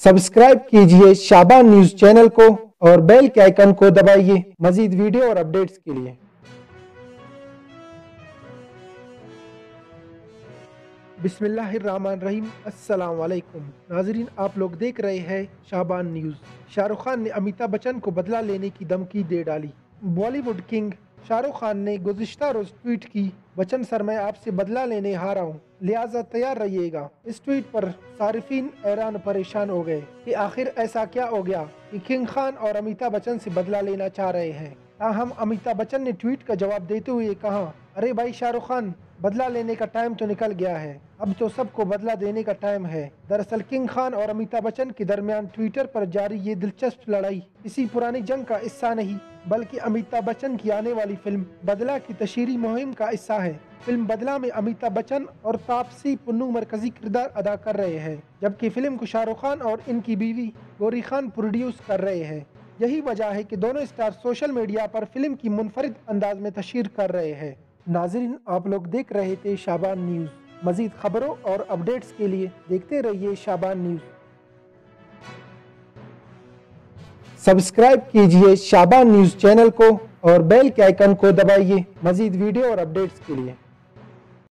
Subscribe कीजिए शाबान news channel को और बेल के आइकन को दबाइए मजीद वीडियो और अपडेट्स के लिए। बिस्मिल्लाहिर्रहमानिर्रहीम। अस्सलाम वालेकुम नाजरीन, आप लोग देख रहे हैं शाबान न्यूज। शाहरुख खान ने अमिताभ बच्चन को बदला लेने की धमकी दे डाली। बॉलीवुड किंग शाहरुख खान ने गुज़िश्ता रोज ट्वीट की, बच्चन सर मैं आपसे बदला लेने हारा हूँ, लिहाजा तैयार रहिएगा। इस ट्वीट पर सारिफीन हैरान परेशान हो गए कि आखिर ऐसा क्या हो गया कि किंग खान और अमिताभ बच्चन से बदला लेना चाह रहे हैं। ताहम अमिताभ बच्चन ने ट्वीट का जवाब देते हुए कहा, अरे भाई शाहरुख खान, बदला लेने का टाइम तो निकल गया है, अब तो सबको बदला देने का टाइम है। दरअसल किंग खान और अमिताभ बच्चन के दरमियान ट्विटर पर जारी ये दिलचस्प लड़ाई किसी पुरानी जंग का हिस्सा नहीं, बल्कि अमिताभ बच्चन की आने वाली फिल्म बदला की तशहीरी मुहिम का हिस्सा है। फिल्म बदला में अमिताभ बच्चन और तापसी पन्नू मरकजी किरदार अदा कर रहे हैं, जबकि फिल्म को शाहरुख खान और इनकी बीवी गौरी खान प्रोड्यूस कर रहे हैं। यही वजह है कि दोनों स्टार सोशल मीडिया पर फिल्म की मुनफरिद अंदाज में तशहीर कर रहे हैं। नाज़रीन, आप लोग देख रहे थे शाबान न्यूज़। मज़ीद खबरों और अपडेट्स के लिए देखते रहिए शाबान न्यूज़। सब्सक्राइब कीजिए शाबान न्यूज़ चैनल को और बेल के आइकन को दबाइए मज़ीद वीडियो और अपडेट्स के लिए।